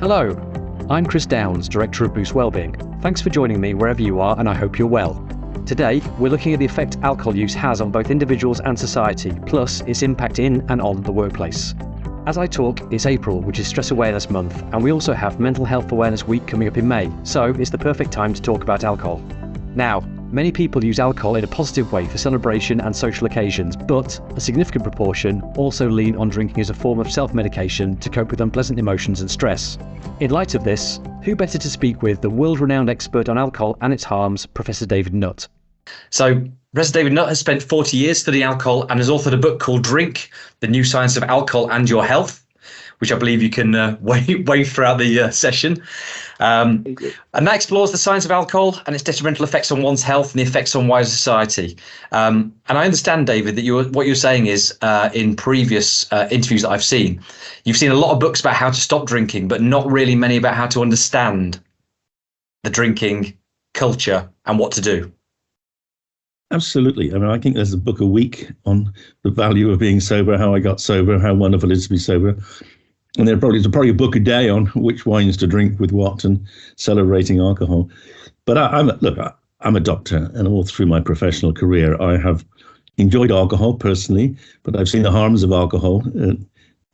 Hello, I'm Chris Downs, Director of Boost Wellbeing. Thanks for joining me wherever you are, and I hope you're well. Today, we're looking at the effect alcohol use has on both individuals and society, plus its impact in and on the workplace. As I talk, it's April, which is Stress Awareness Month, and we also have Mental Health Awareness Week coming up in May, so it's the perfect time to talk about alcohol. Now, many people use alcohol in a positive way for celebration and social occasions, but a significant proportion also lean on drinking as a form of self-medication to cope with unpleasant emotions and stress. In light of this, who better to speak with the world-renowned expert on alcohol and its harms, Professor David Nutt. So, Professor David Nutt has spent 40 years studying alcohol and has authored a book called Drink, The New Science of Alcohol and Your Health, which I believe you can wave throughout the session. And that explores the science of alcohol and its detrimental effects on one's health and the effects on wider society. And I understand, David, that what you're saying is in previous interviews that I've seen, you've seen a lot of books about how to stop drinking, but not really many about how to understand the drinking culture and what to do. Absolutely. I mean, I think there's a book a week on the value of being sober, how I got sober, how wonderful it is to be sober. And there's probably a book a day on which wines to drink with what and celebrating alcohol. But I'm a doctor, and all through my professional career, I have enjoyed alcohol personally, but I've seen the harms of alcohol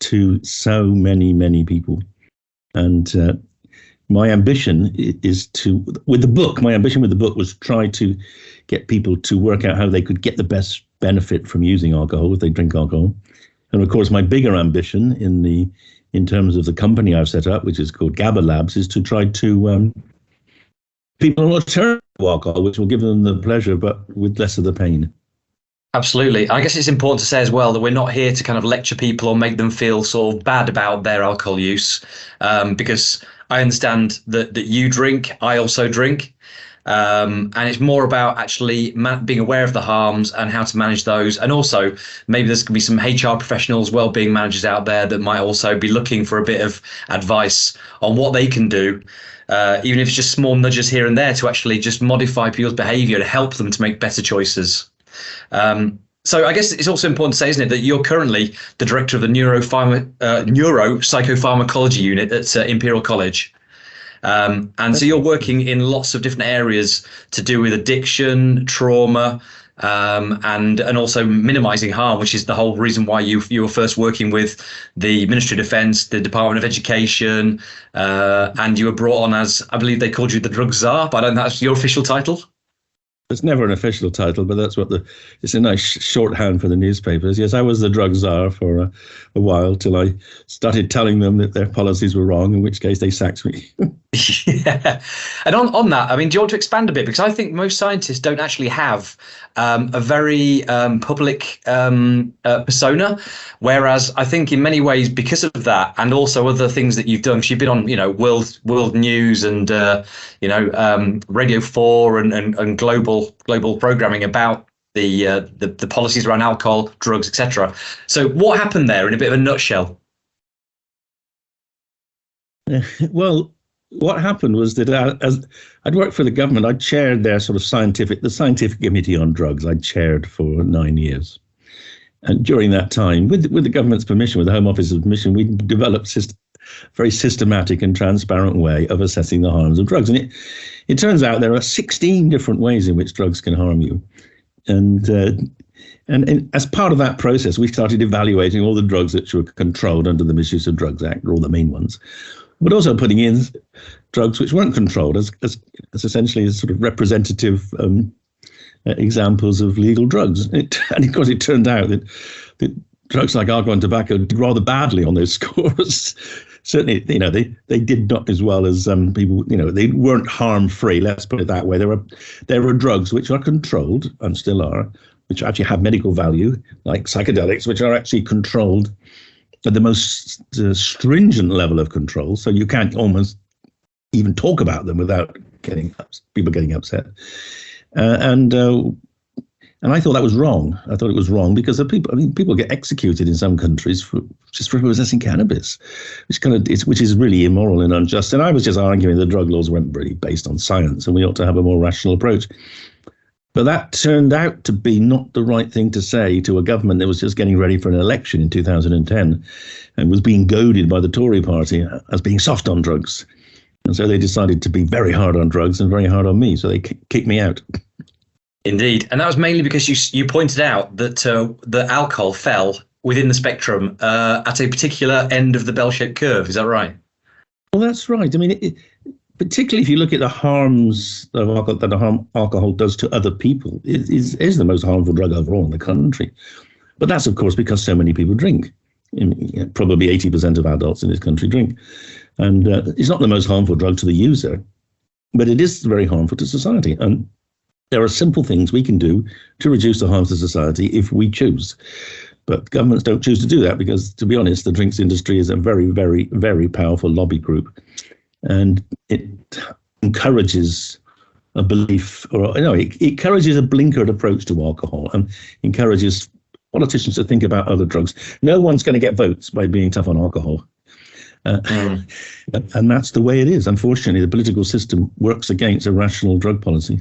to so many, many people. And my ambition with the book was to try to get people to work out how they could get the best benefit from using alcohol if they drink alcohol. And of course, my bigger ambition in terms of the company I've set up, which is called GABA Labs, is to try to people an alternative to alcohol, which will give them the pleasure, but with less of the pain. Absolutely. I guess it's important to say as well that we're not here to kind of lecture people or make them feel sort of bad about their alcohol use, because I understand that you drink, I also drink. And it's more about actually being aware of the harms and how to manage those. And also, maybe there's going to be some HR professionals, wellbeing managers out there that might also be looking for a bit of advice on what they can do, even if it's just small nudges here and there to actually just modify people's behavior to help them to make better choices. So I guess it's also important to say, isn't it, that you're currently the director of the neuropsychopharmacology unit at Imperial College. And so you're working in lots of different areas to do with addiction, trauma, and also minimizing harm, which is the whole reason why you were first working with the Ministry of Defence, the Department of Education, and you were brought on as, I believe they called you the drug czar, but I don't know if that's your official title. It's never an official title, but that's it's a nice shorthand for the newspapers. Yes, I was the drug czar for a while till I started telling them that their policies were wrong, in which case they sacked me. Yeah. And on that, I mean, do you want to expand a bit? Because I think most scientists don't actually have a very public persona, whereas I think in many ways, because of that, and also other things that you've done, 'cause you've been on, world news and Radio 4 and global programming about the policies around alcohol, drugs, etc. So what happened there in a bit of a nutshell? Well, what happened was that as I'd worked for the government, I chaired their sort of the scientific committee on drugs. I chaired for 9 years. And during that time, with the government's permission, with the Home Office's permission, we developed a very systematic and transparent way of assessing the harms of drugs. And it turns out there are 16 different ways in which drugs can harm you. And as part of that process, we started evaluating all the drugs that were controlled under the Misuse of Drugs Act, or all the main ones, but also putting in drugs which weren't controlled as essentially as sort of representative examples of legal drugs. And of course, it turned out that drugs like alcohol and tobacco did rather badly on those scores. Certainly, they did not as well as people. They weren't harm-free. Let's put it that way. There were drugs which are controlled and still are, which actually have medical value, like psychedelics, which are actually controlled at the most stringent level of control. So you can't almost even talk about them without people getting upset. And I thought that was wrong. I thought it was wrong because people get executed in some countries just for possessing cannabis, which is really immoral and unjust. And I was just arguing the drug laws weren't really based on science, and we ought to have a more rational approach. But that turned out to be not the right thing to say to a government that was just getting ready for an election in 2010 and was being goaded by the Tory party as being soft on drugs. And so they decided to be very hard on drugs and very hard on me. So they kicked me out. Indeed. And that was mainly because you pointed out that the alcohol fell within the spectrum at a particular end of the bell-shaped curve. Is that right? Well, that's right. I mean, particularly if you look at the harms that alcohol does to other people, it is the most harmful drug overall in the country. But that's, of course, because so many people drink. Probably 80% of adults in this country drink. And it's not the most harmful drug to the user, but it is very harmful to society. And there are simple things we can do to reduce the harms to society if we choose. But governments don't choose to do that because, to be honest, the drinks industry is a very, very, very powerful lobby group. And it encourages a belief, it encourages a blinkered approach to alcohol and encourages politicians to think about other drugs. No one's going to get votes by being tough on alcohol. And that's the way it is. Unfortunately, the political system works against a rational drug policy.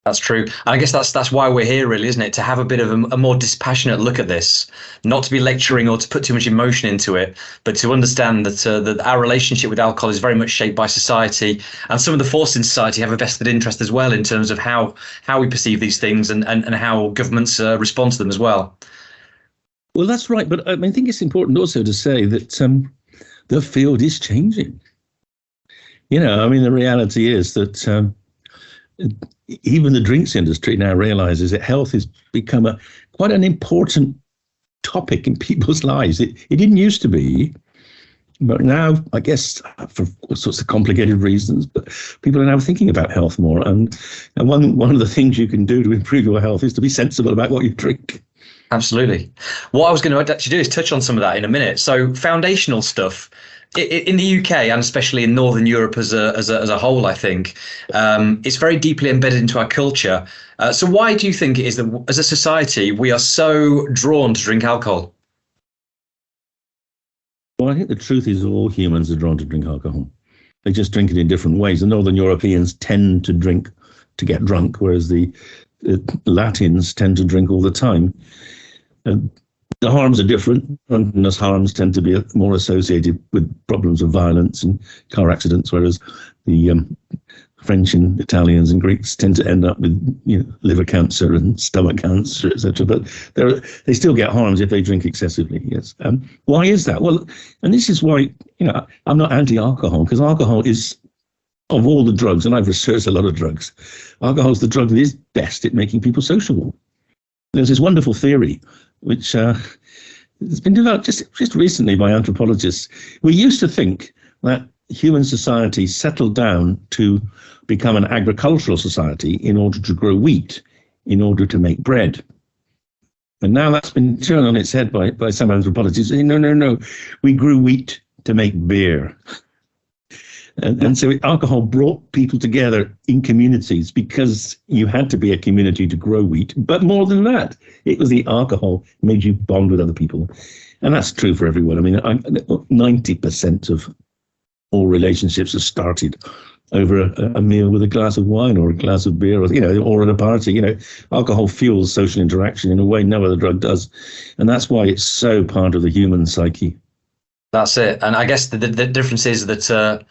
That's true. And I guess that's why we're here, really, isn't it? To have a bit of a more dispassionate look at this, not to be lecturing or to put too much emotion into it, but to understand that our relationship with alcohol is very much shaped by society, and some of the forces in society have a vested interest as well in terms of how we perceive these things and how governments respond to them as well. Well, that's right. But I think it's important also to say that the field is changing. The reality is that even the drinks industry now realizes that health has become quite an important topic in people's lives. It didn't used to be, but now, I guess, for all sorts of complicated reasons, but people are now thinking about health more. And one of the things you can do to improve your health is to be sensible about what you drink. Absolutely. What I was going to actually do is touch on some of that in a minute. So foundational stuff in the UK and especially in Northern Europe as a whole, I think it's very deeply embedded into our culture. So why do you think it is that as a society we are so drawn to drink alcohol? Well, I think the truth is all humans are drawn to drink alcohol. They just drink it in different ways. The Northern Europeans tend to drink to get drunk, whereas the Latins tend to drink all the time. The harms are different. Drunkenness harms tend to be more associated with problems of violence and car accidents, whereas the French and Italians and Greeks tend to end up with liver cancer and stomach cancer, etc. But they still get harms if they drink excessively. Yes. Why is that? Well, and this is why I'm not anti-alcohol, because alcohol is, of all the drugs, and I've researched a lot of drugs, alcohol is the drug that is best at making people sociable. There's this wonderful theory which has been developed just recently by anthropologists. We used to think that human society settled down to become an agricultural society in order to grow wheat, in order to make bread. And now that's been turned on its head by some anthropologists saying, no, we grew wheat to make beer. And so alcohol brought people together in communities because you had to be a community to grow wheat. But more than that, it was the alcohol made you bond with other people. And that's true for everyone. I mean, 90% of all relationships are started over a meal with a glass of wine or a glass of beer, or at a party. Alcohol fuels social interaction in a way no other drug does. And that's why it's so part of the human psyche. That's it. And I guess the difference is that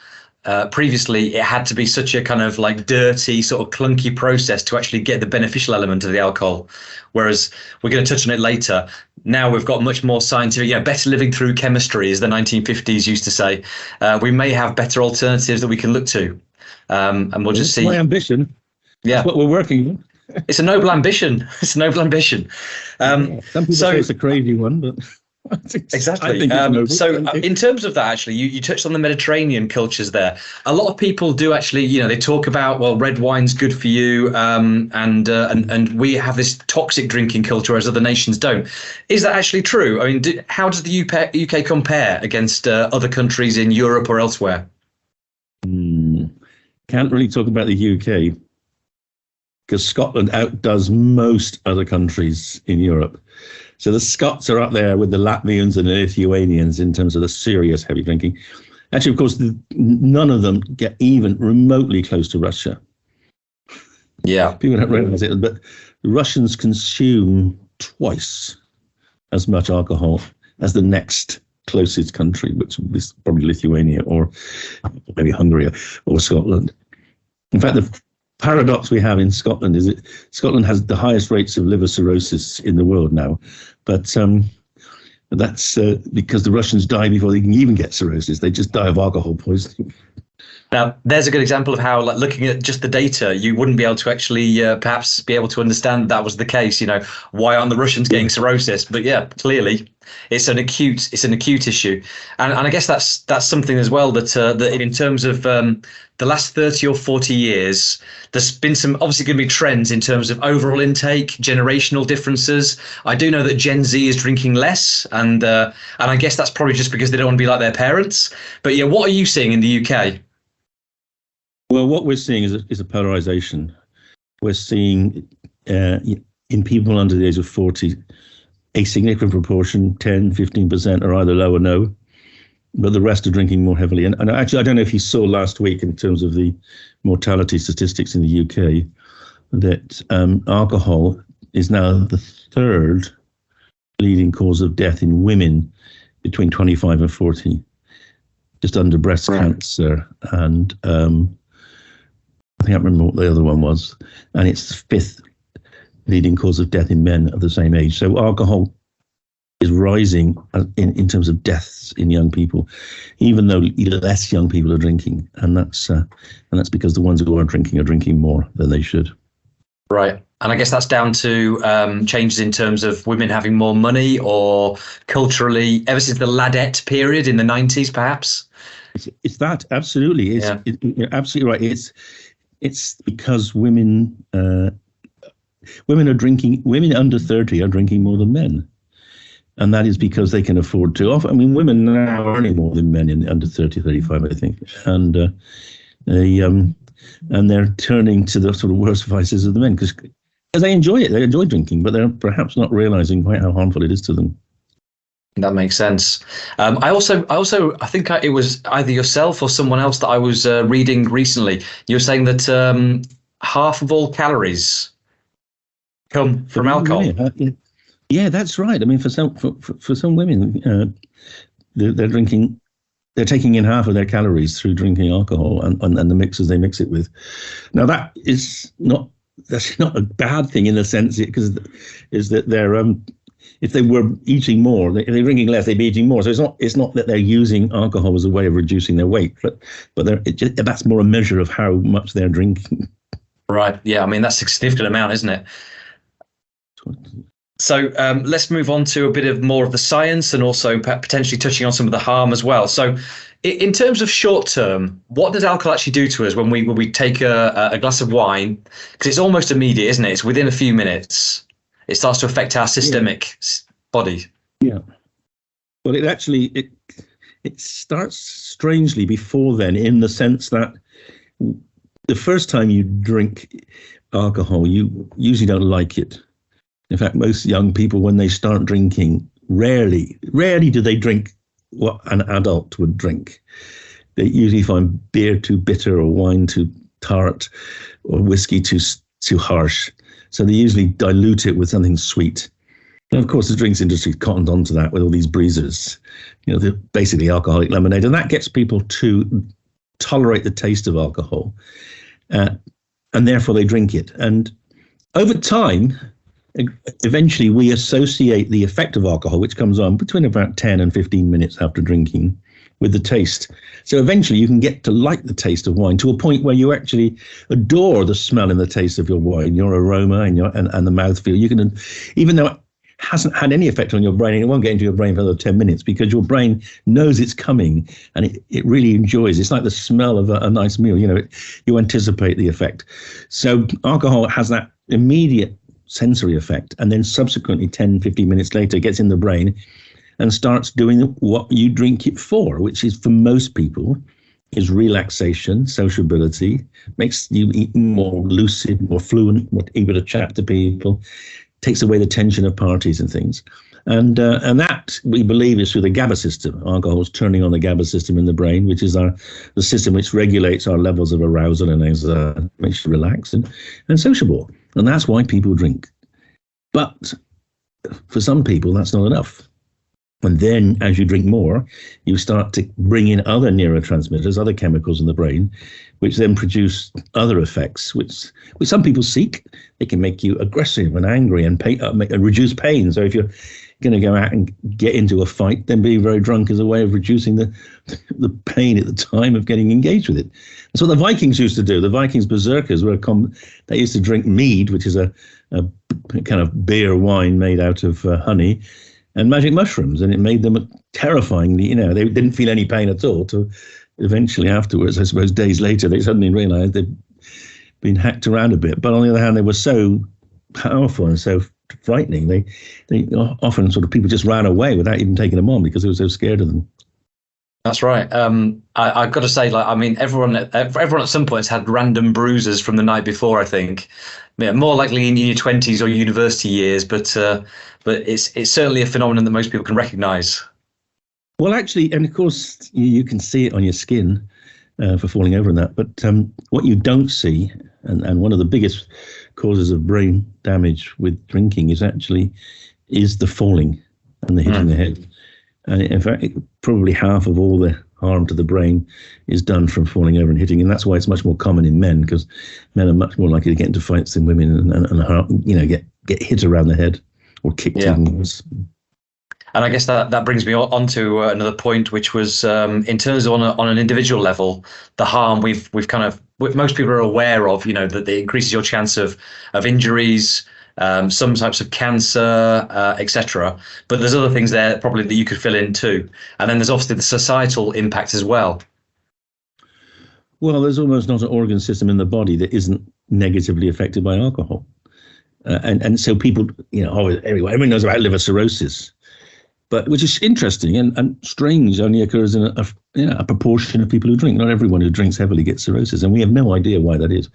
previously it had to be such a kind of like dirty, sort of clunky process to actually get the beneficial element of the alcohol. Whereas we're going to touch on it later. Now we've got much more scientific, better living through chemistry, as the 1950s used to say. We may have better alternatives that we can look to. And we'll just see. My ambition. Yeah. That's what we're working on. It's a noble ambition. It's a noble ambition. Some people say it's a crazy one, but... Exactly. In terms of that, actually, you touched on the Mediterranean cultures there. A lot of people do actually, they talk about, well, red wine's good for you, and we have this toxic drinking culture, whereas other nations don't. Is that actually true? I mean, how does the UK compare against other countries in Europe or elsewhere? Can't really talk about the UK because Scotland outdoes most other countries in Europe. So the Scots are up there with the Latvians and the Lithuanians in terms of the serious heavy drinking. Actually, of course, none of them get even remotely close to Russia. Yeah. People don't realize it, but the Russians consume twice as much alcohol as the next closest country, which is probably Lithuania or maybe Hungary or Scotland. In fact, the paradox we have in Scotland is that Scotland has the highest rates of liver cirrhosis in the world now, but that's because the Russians die before they can even get cirrhosis. They just die of alcohol poisoning. Now, there's a good example of how, like, looking at just the data, you wouldn't be able to actually perhaps be able to understand that was the case. Why aren't the Russians getting cirrhosis? But yeah, clearly, it's an acute issue, and I guess that's something as well that in terms of the last 30 or 40 years, there's been some obviously going to be trends in terms of overall intake, generational differences. I do know that Gen Z is drinking less, and I guess that's probably just because they don't want to be like their parents. But yeah, what are you seeing in the UK? Well, what we're seeing is a polarization. We're seeing in people under the age of 40, a significant proportion, 10, 15%, are either low or no, but the rest are drinking more heavily. And actually, I don't know if you saw last week in terms of the mortality statistics in the UK, that alcohol is now the third leading cause of death in women between 25 and 40, just under breast cancer and I can't remember what the other one was, and it's the fifth leading cause of death in men of the same age. So alcohol is rising in terms of deaths in young people, even though less young people are drinking, and that's because the ones who are drinking more than they should. Right. And I guess that's down to changes in terms of women having more money, or culturally, ever since the Ladette period in the 90s, perhaps? It's that, absolutely. You're absolutely right. It's because women are drinking. Women under 30 are drinking more than men, and that is because they can afford to. Women now are earning more than men in under 30, 35, I think, and they're turning to the sort of worst vices of the men because they enjoy it. They enjoy drinking, but they're perhaps not realizing quite how harmful it is to them. That makes sense. I think it was either yourself or someone else that I was reading recently. You were saying that half of all calories come from alcohol. Yeah, that's right. For some women, they're taking in half of their calories through drinking alcohol and the mixes they mix it with. Now that's not a bad thing in the sense that they're if they were eating more, if they're drinking less, they'd be eating more. So it's not that they're using alcohol as a way of reducing their weight, but that's more a measure of how much they're drinking. Right. Yeah. That's a significant amount, isn't it? So let's move on to a bit of more of the science and also potentially touching on some of the harm as well. So in terms of short term, what does alcohol actually do to us when we take a glass of wine? Because it's almost immediate, isn't it? It's within a few minutes. It starts to affect our systemic body. Yeah. Well, it starts strangely before then, in the sense that the first time you drink alcohol, you usually don't like it. In fact, most young people, when they start drinking, rarely do they drink what an adult would drink. They usually find beer too bitter, or wine too tart, or whiskey too harsh. So they usually dilute it with something sweet. And of course, the drinks industry cottoned onto that with all these breezers, basically alcoholic lemonade. And that gets people to tolerate the taste of alcohol. And therefore they drink it. And over time, eventually we associate the effect of alcohol, which comes on between about 10 and 15 minutes after drinking, with the taste. So eventually you can get to like the taste of wine to a point where you actually adore the smell and the taste of your wine, your aroma and the mouthfeel. You can, even though it hasn't had any effect on your brain, and it won't get into your brain for another 10 minutes, because your brain knows it's coming and it really enjoys. It's like the smell of a nice meal. You anticipate the effect. So alcohol has that immediate sensory effect, and then subsequently 10, 15 minutes later gets in the brain and starts doing what you drink it for, which is, for most people, is relaxation, sociability, makes you more lucid, more fluent, more able to chat to people, takes away the tension of parties and things. And that, we believe, is through the GABA system. Alcohol is turning on the GABA system in the brain, which is the system which regulates our levels of arousal and anxiety, makes you relax and sociable. And that's why people drink. But for some people, that's not enough. And then as you drink more, you start to bring in other neurotransmitters, other chemicals in the brain, which then produce other effects, which some people seek. They can make you aggressive and angry and reduce pain. So if you're going to go out and get into a fight, then being very drunk is a way of reducing the pain at the time of getting engaged with it. That's what the Vikings used to do. The Vikings berserkers they used to drink mead, which is a kind of beer wine made out of honey, and magic mushrooms, and it made them terrifyingly, they didn't feel any pain at all. To eventually afterwards, I suppose days later, they suddenly realized they'd been hacked around a bit. But on the other hand, they were so powerful and so frightening. They often sort of people just ran away without even taking them on because they were so scared of them. That's right. I've got to say, everyone at some point has had random bruises from the night before, I think. Yeah, more likely in your 20s or university years, but it's certainly a phenomenon that most people can recognise. Well, actually, and of course, you can see it on your skin for falling over and that. But what you don't see, and one of the biggest causes of brain damage with drinking is the falling and the hitting the head. And in fact, probably half of all the harm to the brain is done from falling over and hitting, and that's why it's much more common in men, because men are much more likely to get into fights than women and get hit around the head or kicked in. And I guess that brings me on to another point, which was in terms of on an individual level, the harm most people are aware of, that it increases your chance of injuries, some types of cancer, etc. But there's other things there probably that you could fill in too. And then there's obviously the societal impact as well. Well, there's almost not an organ system in the body that isn't negatively affected by alcohol. And so people, everyone knows about liver cirrhosis, but which is interesting and strange, only occurs in a proportion of people who drink. Not everyone who drinks heavily gets cirrhosis, and we have no idea why that is.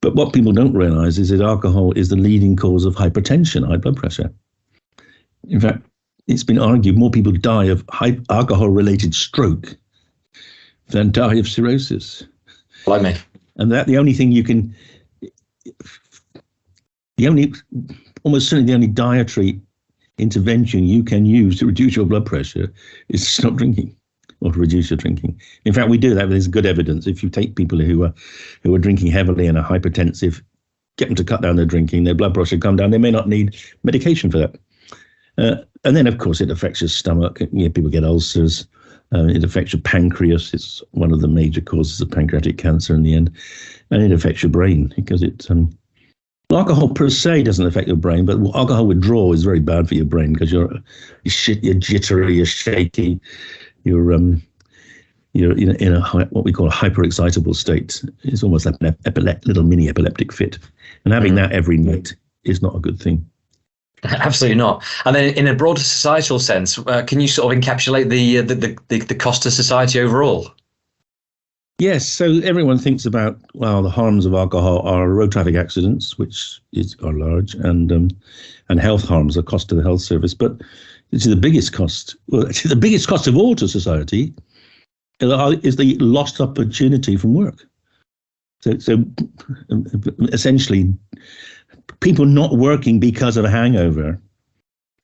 But what people don't realize is that alcohol is the leading cause of hypertension, high blood pressure. In fact, it's been argued more people die of alcohol-related stroke than die of cirrhosis. Blimey. And the only thing almost certainly the only dietary intervention you can use to reduce your blood pressure is to stop drinking or to reduce your drinking. In fact, we do that. There's good evidence. If you take people who are drinking heavily and are hypertensive, get them to cut down their drinking, their blood pressure come down. They may not need medication for that. And then, of course, it affects your stomach. People get ulcers. It affects your pancreas. It's one of the major causes of pancreatic cancer in the end. And it affects your brain because alcohol per se doesn't affect your brain, but alcohol withdrawal is very bad for your brain because you're jittery, you're shaky, you're in a what we call a hyperexcitable state. It's almost like an little mini epileptic fit, and having that every night is not a good thing. Absolutely not. And then, in a broader societal sense, can you sort of encapsulate the cost to society overall? Yes, so everyone thinks about, the harms of alcohol are road traffic accidents, which are large, and health harms, a cost to the health service. But it's the biggest cost. Well, actually, the biggest cost of all to society is the lost opportunity from work. So essentially, people not working because of a hangover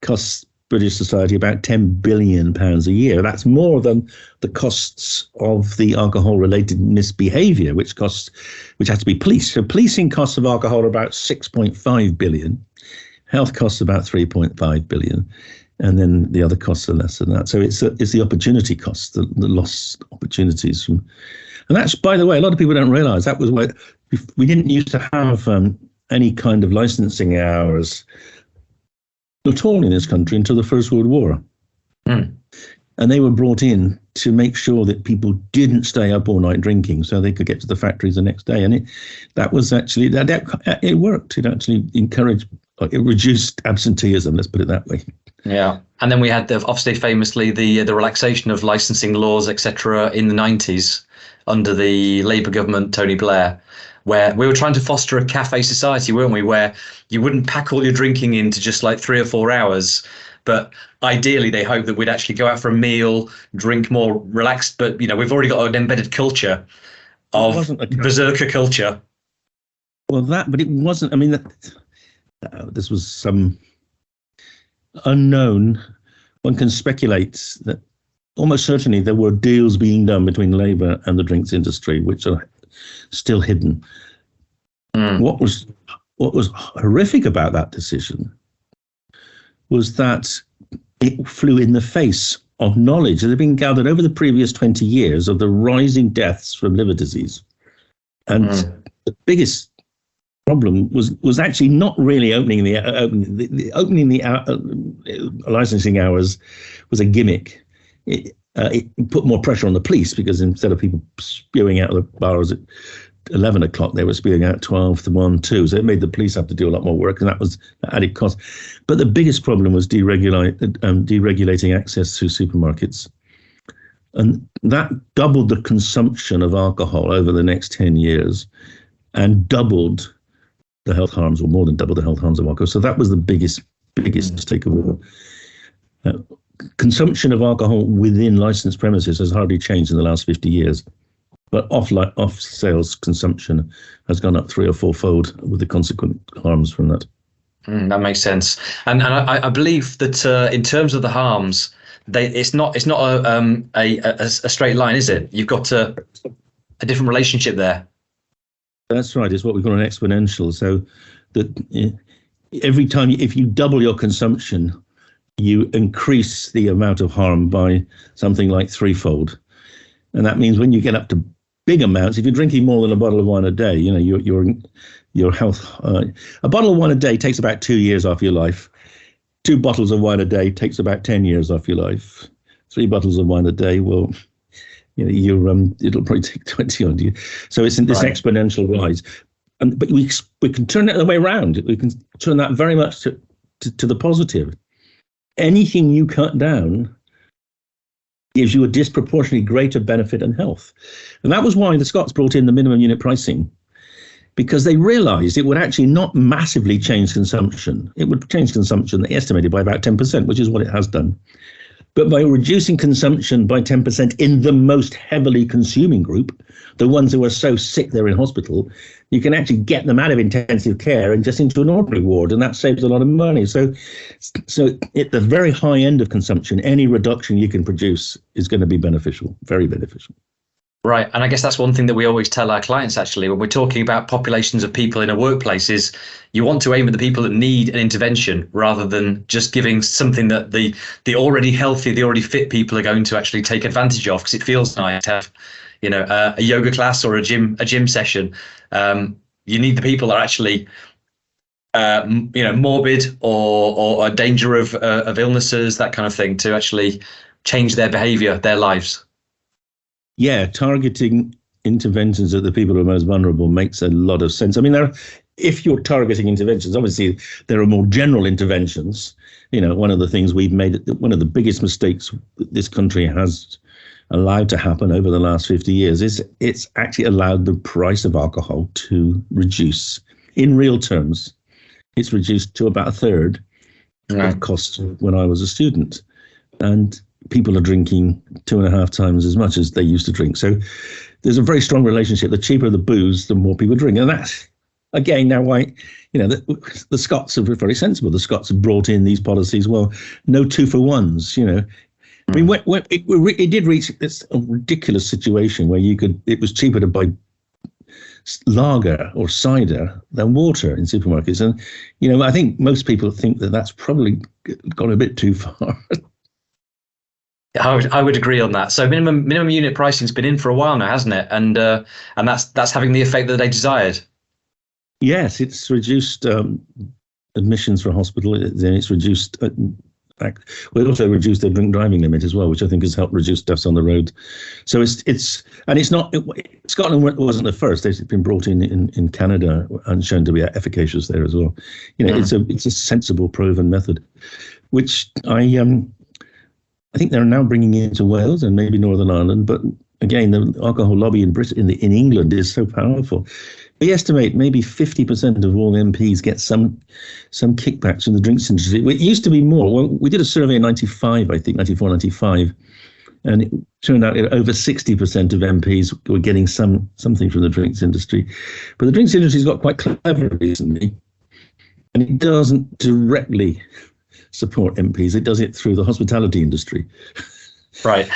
costs British society about £10 billion a year. That's more than the costs of the alcohol-related misbehaviour, which has to be policed. So policing costs of alcohol are about 6.5 billion. Health costs about 3.5 billion. And then the other costs are less than that. So it's the opportunity costs, the lost opportunities from. And that's, by the way, a lot of people don't realise that was why we didn't used to have any kind of licensing hours at all in this country until the First World War. And they were brought in to make sure that people didn't stay up all night drinking so they could get to the factories the next day. And it worked. It actually it reduced absenteeism, let's put it that way. Yeah. And then we had obviously famously the relaxation of licensing laws, etc., in the 90s under the Labour government, Tony Blair, where we were trying to foster a cafe society, weren't we, where you wouldn't pack all your drinking into just like 3 or 4 hours, but ideally they hope that we'd actually go out for a meal, drink more relaxed. But we've already got an embedded culture of berserker culture. Well, but it wasn't. I mean, this was some unknown. One can speculate that almost certainly there were deals being done between Labour and the drinks industry, which are still hidden. What was horrific about that decision was that it flew in the face of knowledge that had been gathered over the previous 20 years of the rising deaths from liver disease. And the biggest problem was actually not really opening the licensing hours was a gimmick. It put more pressure on the police, because instead of people spewing out of the bars at 11 o'clock, they were spewing out 12 to 1, 2. So it made the police have to do a lot more work, and that was added cost. But the biggest problem was deregulating access through supermarkets. And that doubled the consumption of alcohol over the next 10 years and doubled the health harms, or more than doubled the health harms of alcohol. So that was the biggest mistake of all. Consumption of alcohol within licensed premises has hardly changed in the last 50 years. But off sales consumption has gone up 3 or 4-fold, with the consequent harms from that. That makes sense. And I believe that in terms of the harms, it's not a straight line, is it? You've got a different relationship there. That's right. It's what we call an exponential. So that every time, if you double your consumption, you increase the amount of harm by something like 3-fold. And that means when you get up to big amounts, if you're drinking more than a bottle of wine a day, your health, a bottle of wine a day takes about 2 years off your life. 2 bottles of wine a day takes about 10 years off your life. 3 bottles of wine a day, well, it'll probably take 20 on you. So it's in this exponential rise. But we can turn it the way around. We can turn that very much to the positive. Anything you cut down gives you a disproportionately greater benefit and health. And that was why the Scots brought in the minimum unit pricing, because they realized it would actually not massively change consumption. It would change consumption, they estimated, by about 10%, which is what it has done. But by reducing consumption by 10% in the most heavily consuming group, the ones who are so sick they're in hospital, you can actually get them out of intensive care and just into an ordinary ward, and that saves a lot of money. So at the very high end of consumption, any reduction you can produce is going to be beneficial, very beneficial. Right. And I guess that's one thing that we always tell our clients, actually, when we're talking about populations of people in a workplace, is you want to aim at the people that need an intervention rather than just giving something that the already healthy, the already fit people are going to actually take advantage of, because it feels nice to have, a yoga class or a gym session. You need the people that are actually, morbid or a danger of illnesses, that kind of thing, to actually change their behavior, their lives. Yeah, targeting interventions at the people who are most vulnerable makes a lot of sense. I mean, if you're targeting interventions, obviously there are more general interventions. One of the things we've made, one of the biggest mistakes this country has allowed to happen over the last 50 years is it's actually allowed the price of alcohol to reduce. In real terms, it's reduced to about 1/3 of cost when I was a student. And people are drinking 2.5 times as much as they used to drink. So there's a very strong relationship. The cheaper the booze, the more people drink. And that's, again, now why, the Scots are very sensible. The Scots have brought in these policies. Well, no 2-for-1s, I mean, it did reach this ridiculous situation where it was cheaper to buy lager or cider than water in supermarkets. And, I think most people think that that's probably gone a bit too far. I would agree on that. So minimum unit pricing's been in for a while now, hasn't it? And that's having the effect that they desired. Yes, it's reduced admissions for hospital. It's reduced. We also reduced the drink driving limit as well, which I think has helped reduce deaths on the road. So it's not. Scotland wasn't the first. It's been brought in Canada and shown to be efficacious there as well. It's a sensible, proven method, which I think they're now bringing into Wales and maybe Northern Ireland, but again, the alcohol lobby in Britain, in England, is so powerful. We estimate maybe 50% of all MPs get some kickbacks from the drinks industry. It used to be more. Well, we did a survey in 95, I think, 94, 95, and it turned out over 60% of MPs were getting something from the drinks industry. But the drinks industry's got quite clever recently, and it doesn't directly support MPs. It does it through the hospitality industry. Right.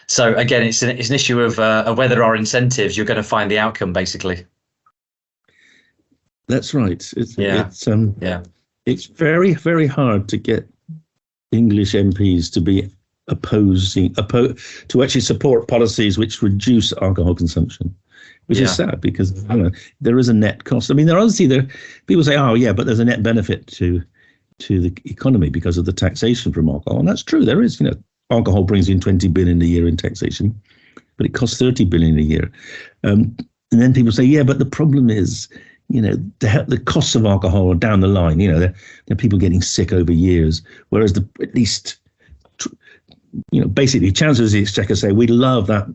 So again, it's an issue of where there are incentives, you're going to find the outcome, basically. That's right. It's very, very hard to get English MPs to be to actually support policies which reduce alcohol consumption, which is sad, because there is a net cost. I mean, people say, oh yeah, but there's a net benefit to the economy because of the taxation from alcohol, and that's true. There is, alcohol brings in 20 billion a year in taxation, but it costs 30 billion a year. And then people say, yeah, but the problem is, the costs of alcohol are down the line. There are people getting sick over years, whereas basically Chancellors of the Exchequer say, we love that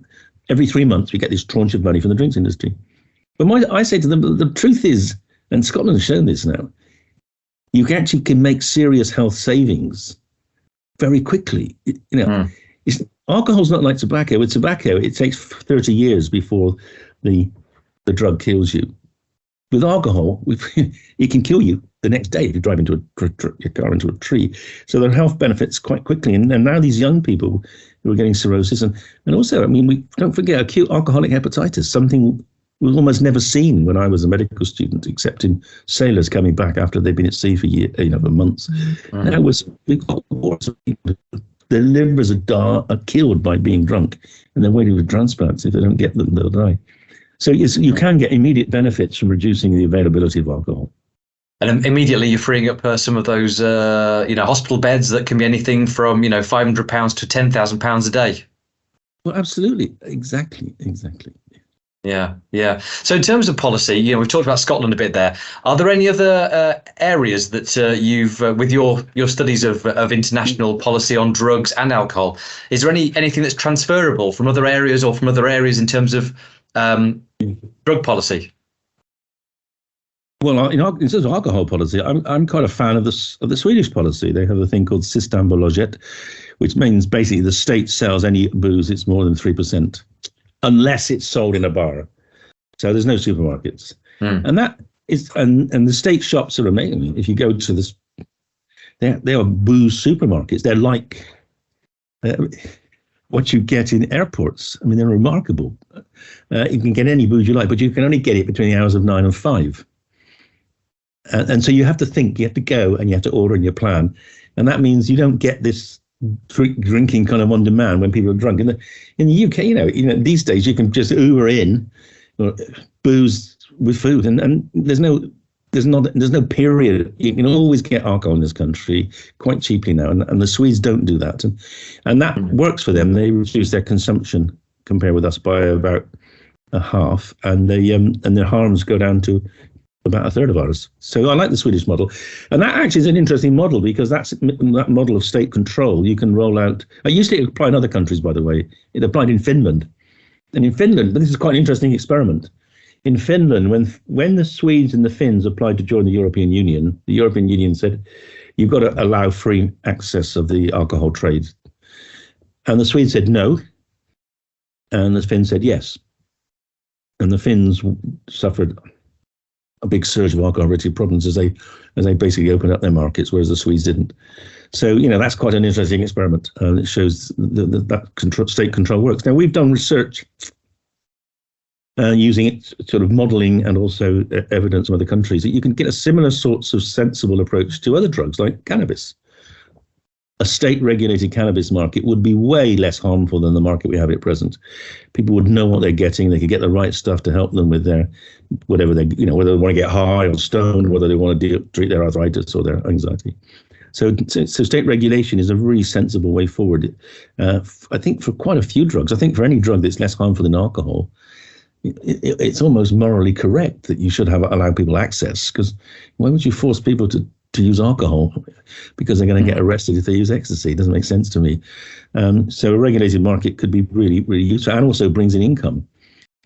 every 3 months we get this tranche of money from the drinks industry. But I say to them, the truth is, and Scotland has shown this now, you actually can make serious health savings very quickly. Alcohol's not like tobacco. With tobacco, it takes 30 years before the drug kills you. With alcohol, it can kill you the next day if you drive your car into a tree. So there are health benefits quite quickly. And now these young people who are getting cirrhosis, and also, we don't forget acute alcoholic hepatitis, something we've almost never seen when I was a medical student, except in sailors coming back after they've been at sea for for months. Mm-hmm. We've got hordes of people, their livers are killed by being drunk, and they're waiting for transplants. If they don't get them, they'll die. So you can get immediate benefits from reducing the availability of alcohol. And immediately you're freeing up some of those, hospital beds that can be anything from, £500 to £10,000 a day. Well, absolutely. Exactly. Yeah. So in terms of policy, we've talked about Scotland a bit there. Are there any other areas that you've, with your studies of international policy on drugs and alcohol, is there anything that's transferable from other areas or from other areas in terms of drug policy? Well, in terms of alcohol policy, I'm quite a fan of the Swedish policy. They have a thing called Systembolaget, which means basically the state sells any booze it's more than 3%, unless it's sold in a bar. So there's no supermarkets, and that is and the state shops are amazing. If you go to this, they are booze supermarkets. They're like what you get in airports. I mean, they're remarkable. You can get any booze you like, but you can only get it between the hours of 9 and 5. And so you have to think, you have to go, and you have to order in your plan. And that means you don't get this drinking kind of on demand when people are drunk. In the UK, these days you can just Uber in booze with food, and there's no period. You can always get alcohol in this country quite cheaply now, and the Swedes don't do that, and that works for them. They reduce their consumption compared with us by about a half, and their harms go down to about a third of ours. So I like the Swedish model, and that actually is an interesting model because that model of state control you can roll out. It used to apply in other countries, by the way. It applied in Finland, and in Finland, this is quite an interesting experiment. In Finland, when the Swedes and the Finns applied to join the European Union said, you've got to allow free access of the alcohol trade, and the Swedes said no, and the Finns said yes, and the Finns suffered a big surge of alcohol-related problems as they basically opened up their markets, whereas the Swedes didn't. So that's quite an interesting experiment, and it shows that state control works. Now we've done research using it, sort of modelling, and also evidence from other countries that you can get a similar sorts of sensible approach to other drugs like cannabis. A state-regulated cannabis market would be way less harmful than the market we have at present. People would know what they're getting. They could get the right stuff to help them with their whatever they, whether they want to get high or stoned, whether they want to treat their arthritis or their anxiety. So state regulation is a really sensible way forward. I think for quite a few drugs, I think for any drug that's less harmful than alcohol, it's almost morally correct that you should allow people access, because why would you force people to to use alcohol because they're going to get arrested if they use ecstasy. It doesn't make sense to me. So a regulated market could be really, really useful, and also brings in income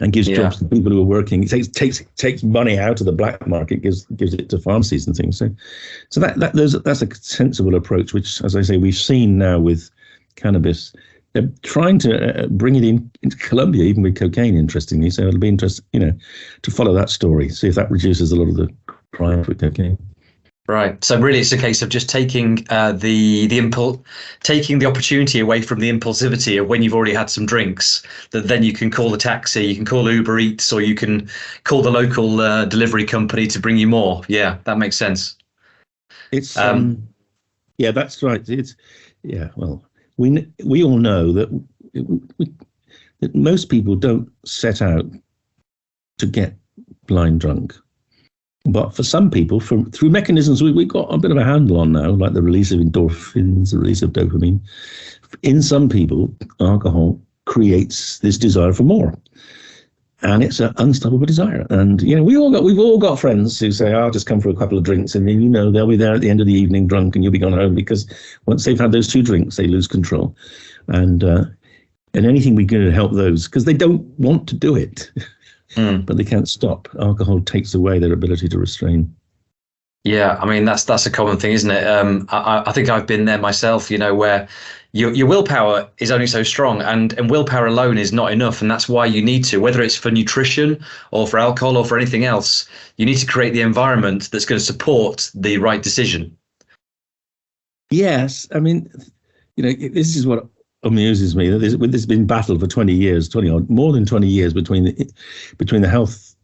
and gives jobs to people who are working. It takes money out of the black market, gives it to pharmacies and things. So that's a sensible approach, which, as I say, we've seen now with cannabis. They're trying to bring it into Colombia, even with cocaine, interestingly. So it'll be interesting, to follow that story, see if that reduces a lot of the crime for cocaine. Right. So really, it's a case of just taking taking the opportunity away from the impulsivity of when you've already had some drinks. That then you can call the taxi, you can call Uber Eats, or you can call the local delivery company to bring you more. Yeah, that makes sense. It's yeah, that's right. It's well, we all know that that most people don't set out to get blind drunk. But for some people, through mechanisms we've got a bit of a handle on now, like the release of endorphins, the release of dopamine, in some people, alcohol creates this desire for more. And it's an unstoppable desire. And, we've all got friends who say, I'll just come for a couple of drinks. And then, they'll be there at the end of the evening drunk and you'll be gone home, because once they've had those 2 drinks, they lose control. And anything we can do to help those, because they don't want to do it. But they can't stop. Alcohol takes away their ability to restrain. Yeah, I mean, that's a common thing, isn't it? I think I've been there myself, where your willpower is only so strong, and willpower alone is not enough. And that's why you need to, whether it's for nutrition or for alcohol or for anything else, you need to create the environment that's going to support the right decision. Yes. I mean, this is what amuses me. There's been battle for 20 years, more than 20 years between the health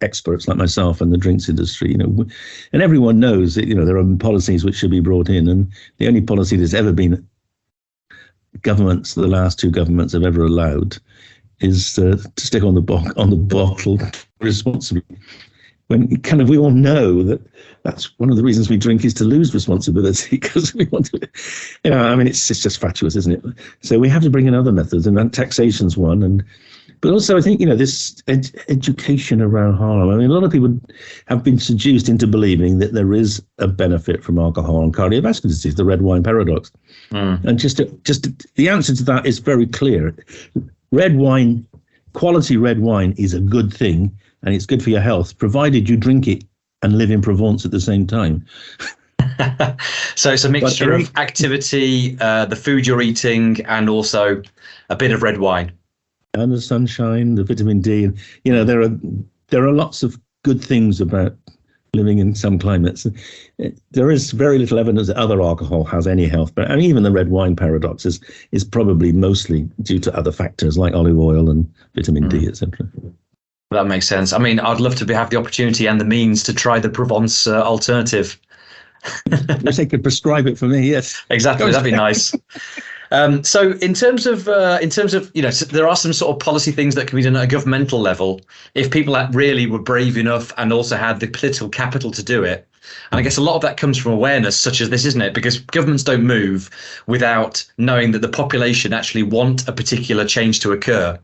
experts like myself and the drinks industry, and everyone knows that, there are policies which should be brought in, and the only policy that's ever been the last 2 governments have ever allowed is to stick on the bottle responsibly. When we all know that that's one of the reasons we drink, is to lose responsibility, because we want to, it's just fatuous, isn't it? So we have to bring in other methods, and taxation's one. But also I think, this education around harm. I mean, a lot of people have been seduced into believing that there is a benefit from alcohol on cardiovascular disease, the red wine paradox. And just the answer to that is very clear. Quality red wine is a good thing, and it's good for your health, provided you drink it and live in Provence at the same time. So it's a mixture of activity, the food you're eating, and also a bit of red wine. And the sunshine, the vitamin D. And, there are lots of good things about living in some climates. There is very little evidence that other alcohol has any health, but even the red wine paradox is probably mostly due to other factors like olive oil and vitamin D, etc. That makes sense. I mean, I'd love to have the opportunity and the means to try the Provence alternative. Wish they could prescribe it for me. Yes, exactly. That'd be nice. So in terms of, so there are some sort of policy things that can be done at a governmental level if people that really were brave enough and also had the political capital to do it. And I guess a lot of that comes from awareness such as this, isn't it? Because governments don't move without knowing that the population actually want a particular change to occur.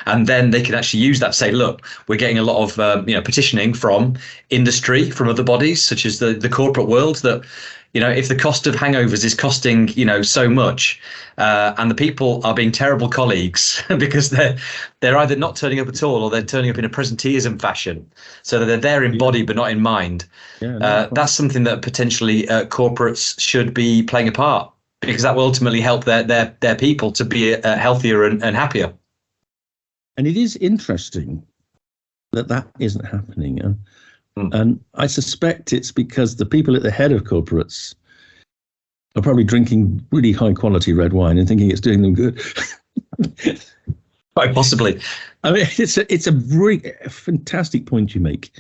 And then they can actually use that to say, look, we're getting a lot of, petitioning from industry, from other bodies, such as the corporate world, that, if the cost of hangovers is costing, so much, and the people are being terrible colleagues because they're either not turning up at all or they're turning up in a presenteeism fashion, so that they're there in body but not in mind. That's something that potentially corporates should be playing a part, because that will ultimately help their people to be healthier and happier. And it is interesting that isn't happening. And I suspect it's because the people at the head of corporates are probably drinking really high quality red wine and thinking it's doing them good. Quite possibly. I mean, it's a really fantastic point you make.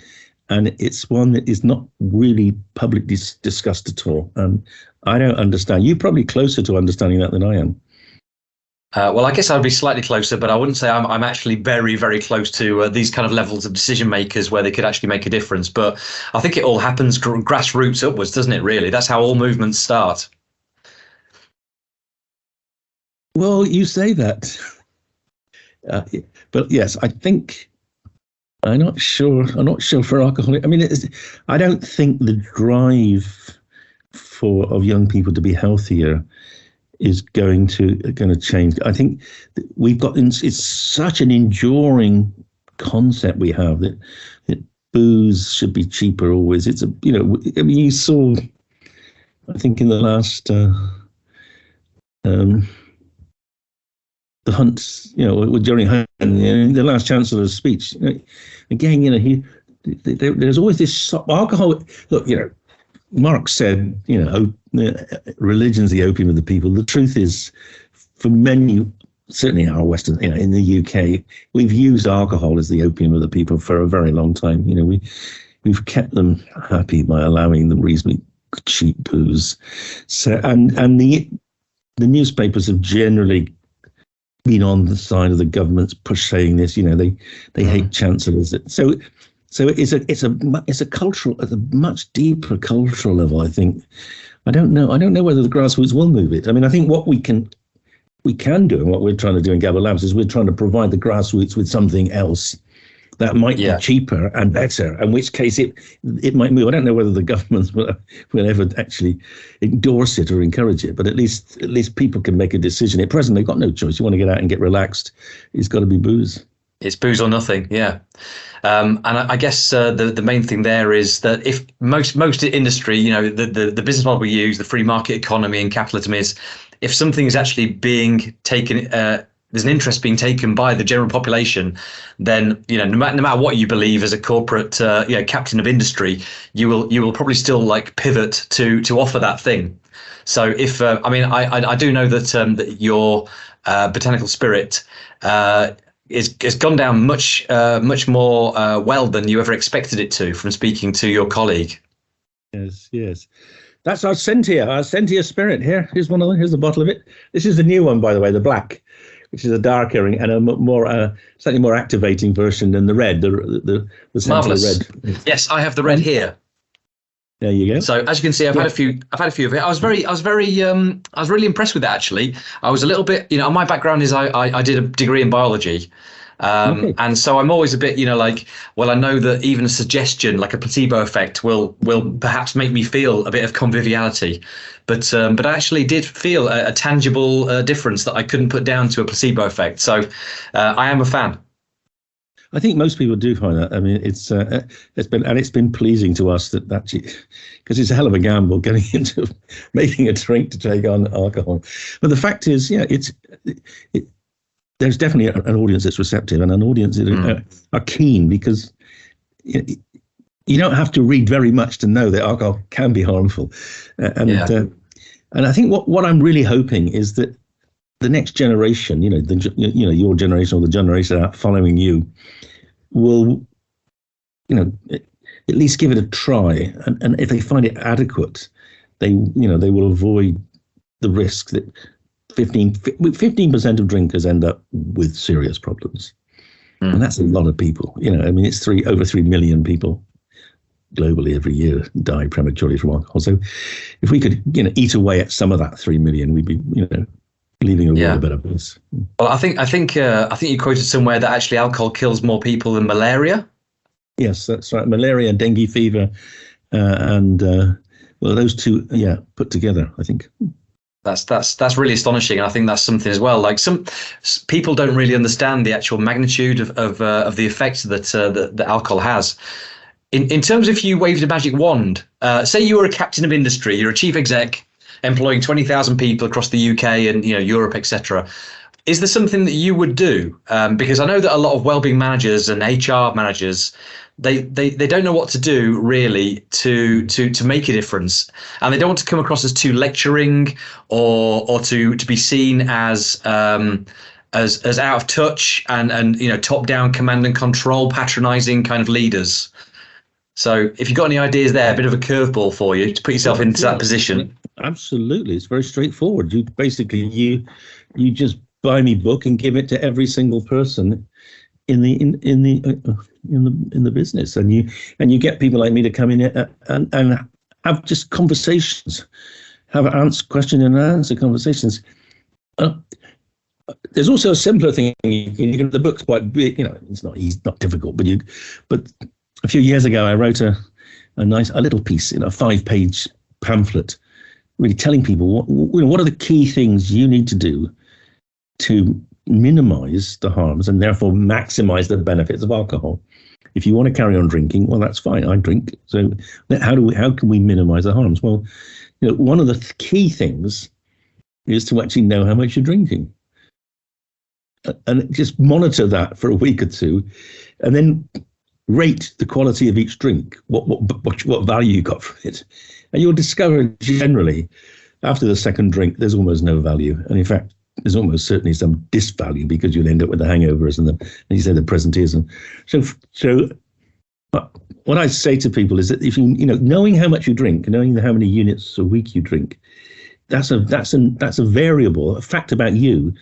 And it's one that is not really publicly discussed at all. And I don't understand. You're probably closer to understanding that than I am. Well, I guess I'd be slightly closer, but I wouldn't say I'm actually very, very close to these kind of levels of decision makers where they could actually make a difference. But I think it all happens grassroots upwards, doesn't it, really? That's how all movements start. Well, you say that. But yes, I think I'm not sure. I'm not sure for alcohol. I mean, I don't think the drive of young people to be healthier is going to change. I think we've got, it's such an enduring concept we have that booze should be cheaper always. It's I mean, you saw, I think in the last the Hunts, with Jerry Hunt, the last Chancellor's speech. Again, there's always this alcohol. Look, Marx said, religion's the opium of the people. The truth is, for many, certainly our Western, in the UK, we've used alcohol as the opium of the people for a very long time. We've kept them happy by allowing them reasonably cheap booze. So, and the newspapers have generally been on the side of the government's pushing this. They hate chancellors. So it's a cultural, at a much deeper cultural level. I think. I don't know whether the grassroots will move it. I mean, I think what we can do, and what we're trying to do in Gabba Labs, is we're trying to provide the grassroots with something else that might be cheaper and better, in which case it might move. I don't know whether the governments will ever actually endorse it or encourage it, but at least people can make a decision. At present, they've got no choice. You want to get out and get relaxed, it's got to be booze. It's booze or nothing, yeah. And I guess the main thing there is that if most industry, the business model we use, the free market economy and capitalism is, if something is actually being taken, there's an interest being taken by the general population, then no matter what you believe as a corporate captain of industry, you will probably still pivot to offer that thing. So if I do know that your botanical spirit has gone down much more well than you ever expected it to, from speaking to your colleague. Yes. That's our Sentia spirit. Here's the bottle of it. This is the new one, by the way, the black, which is a darker and a slightly more activating version than the red, the Marvelous. Red. Yes, I have the red here. There you go. So as you can see, I've had a few of it. I was really impressed with it, actually. I was a little bit, my background is I did a degree in biology. Okay. And so I'm always a bit, I know that even a suggestion, like a placebo effect, will perhaps make me feel a bit of conviviality. But I actually did feel a tangible difference that I couldn't put down to a placebo effect. So I am a fan. I think most people do find that. I mean, it's been pleasing to us that because it's a hell of a gamble getting into making a drink to take on alcohol. But the fact is, there's definitely an audience that's receptive and an audience that are keen, because you don't have to read very much to know that alcohol can be harmful. And I think what I'm really hoping is that the next generation, your generation or the generation following you, will, at least give it a try. And if they find it adequate, they will avoid the risk that 15% of drinkers end up with serious problems. And that's a lot of people. It's over 3 million people globally every year die prematurely from alcohol. So if we could, eat away at some of that 3 million, we'd be, leaving a world better place. Well, I think you quoted somewhere that actually alcohol kills more people than malaria. Yes, that's right. Malaria, dengue fever, and those two, put together, I think. That's really astonishing, and I think that's something as well. Like, some people don't really understand the actual magnitude of the effects that alcohol has. In terms of, if you waved a magic wand, say you were a captain of industry, you're a chief exec, employing 20,000 people across the UK and Europe, etc. Is there something that you would do? Because I know that a lot of wellbeing managers and HR managers, they don't know what to do really to make a difference, and they don't want to come across as too lecturing or to be seen as out of touch and top down command and control, patronising kind of leaders. So if you've got any ideas there, a bit of a curveball for you to put yourself into that position. Absolutely, it's very straightforward. You basically you just buy me book and give it to every single person in the business, and you get people like me to come in and have just conversations, have question and answer conversations. there's also a simpler thing. The book's quite big, it's not difficult, but a few years ago I wrote a little piece in a 5-page pamphlet, really telling people what are the key things you need to do to minimize the harms and therefore maximize the benefits of alcohol. If you want to carry on drinking, well, that's fine. I drink. So how can we minimize the harms? Well, one of the key things is to actually know how much you're drinking. And just monitor that for a week or two, and then rate the quality of each drink, what value you got from it. And you'll discover generally, after the second drink, there's almost no value. And in fact, there's almost certainly some disvalue, because you'll end up with the hangovers and the presenteeism. So what I say to people is that if knowing how much you drink, knowing how many units a week you drink, that's a variable, a fact about you.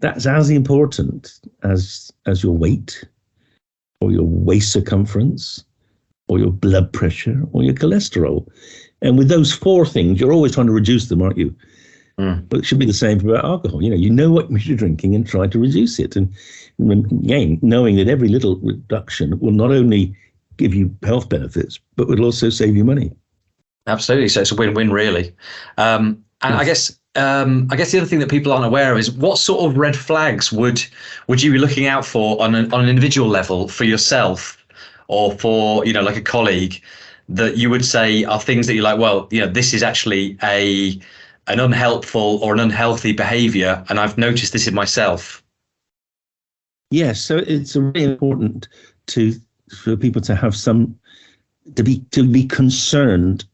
That's as important as your weight, or your waist circumference, or your blood pressure, or your cholesterol. And with those 4 things, you're always trying to reduce them, aren't you? But it should be the same about alcohol. You know what you're drinking and try to reduce it. And again, knowing that every little reduction will not only give you health benefits, but will also save you money. Absolutely. So it's a win-win, really. And yes. I guess the other thing that people aren't aware of is what sort of red flags would you be looking out for on an individual level for yourself, or for like a colleague, that you would say are things that you're like, well, this is actually an unhelpful or an unhealthy behavior, and I've noticed this in myself. Yes, so it's really important for people to have to be concerned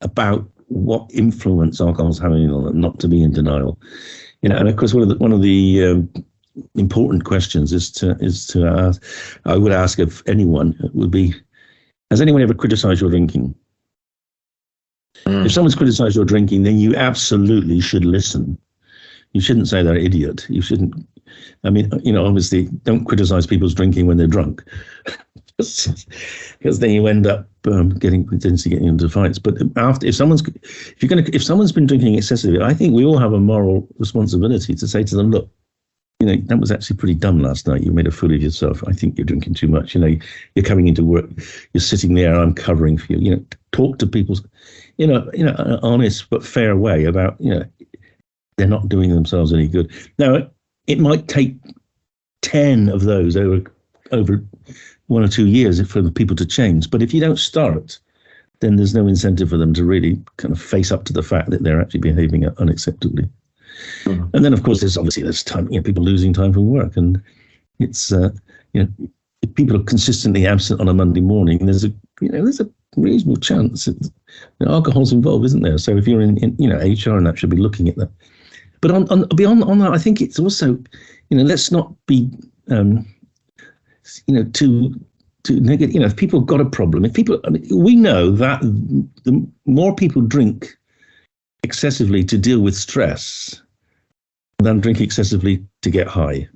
about what influence alcohol is having on them, not to be in denial. And of course, one of the important questions is to ask. I would ask of anyone, would be, has anyone ever criticized your drinking? If someone's criticized your drinking, then you absolutely should listen. You shouldn't say they're an idiot. You shouldn't. I mean, obviously, don't criticize people's drinking when they're drunk, because then you end up getting into fights. But if someone's been drinking excessively, I think we all have a moral responsibility to say to them, look, that was actually pretty dumb last night. You made a fool of yourself. I think you're drinking too much. You're coming into work, you're sitting there, I'm covering for you. Talk to people, in an honest but fair way about, they're not doing themselves any good. Now, it might take 10 of those over 1 or 2 years for the people to change. But if you don't start, then there's no incentive for them to really kind of face up to the fact that they're actually behaving unacceptably. Mm-hmm. And then, of course, there's time, people losing time from work. And it's, if people are consistently absent on a Monday morning, there's a reasonable chance that alcohol's involved, isn't there? So if you're in HR, and that should be looking at that. But beyond that, I think it's also, let's not be, too negative. If people have got a problem, we know that the more people drink excessively to deal with stress than drink excessively to get high.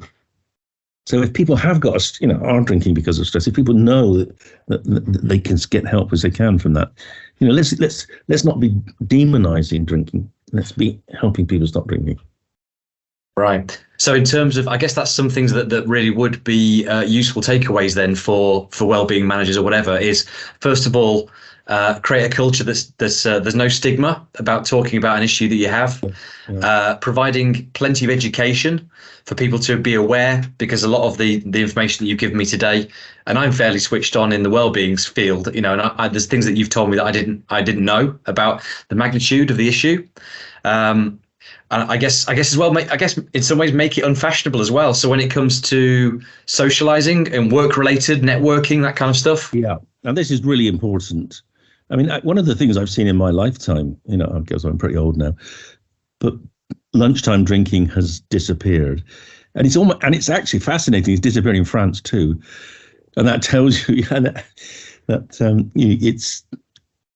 So if people have got, are drinking because of stress, if people know that they can get help as they can from that, let's not be demonizing drinking. Let's be helping people stop drinking. Right. So in terms of, I guess that's some things that really would be useful takeaways then for wellbeing managers or whatever, is first of all, create a culture there's no stigma about talking about an issue that you have, providing plenty of education for people to be aware, because a lot of the information that you've given me today, and I'm fairly switched on in the wellbeing field, and there's things that you've told me that I didn't know about the magnitude of the issue. And I guess as well, I guess in some ways make it unfashionable as well. So when it comes to socializing and work-related networking, that kind of stuff. Yeah, and this is really important. I mean, one of the things I've seen in my lifetime, I guess I'm pretty old now, but lunchtime drinking has disappeared, and it's actually fascinating. It's disappearing in France too, and that tells you that it's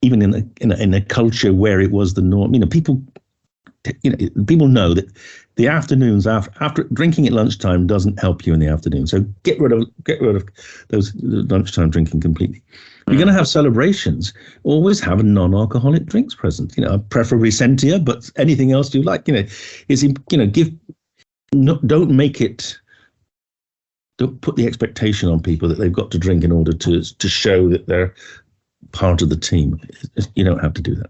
even in a culture where it was the norm. People know that the afternoons after drinking at lunchtime doesn't help you in the afternoon. So get rid of those lunchtime drinking completely. You're going to have celebrations. Always have a non-alcoholic drinks present. Preferably Sentia, but anything else you like. Give don't make it. Don't put the expectation on people that they've got to drink in order to show that they're part of the team. You don't have to do that.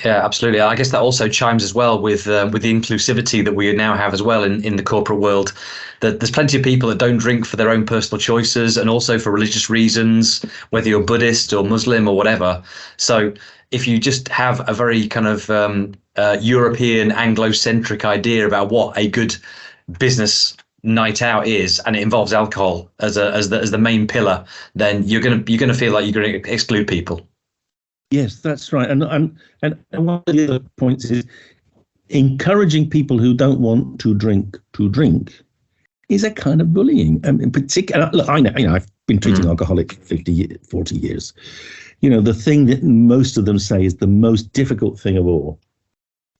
Yeah, absolutely. I guess that also chimes as well with the inclusivity that we now have as well in the corporate world. That there's plenty of people that don't drink for their own personal choices and also for religious reasons, whether you're Buddhist or Muslim or whatever. So if you just have a very kind of European Anglo-centric idea about what a good business night out is, and it involves alcohol as the main pillar, then you're gonna feel like you're going to exclude people. Yes, that's right. And one of the other points is encouraging people who don't want to drink is a kind of bullying. In particular, look, I know, I've been treating alcoholics for 40 years. The thing that most of them say is the most difficult thing of all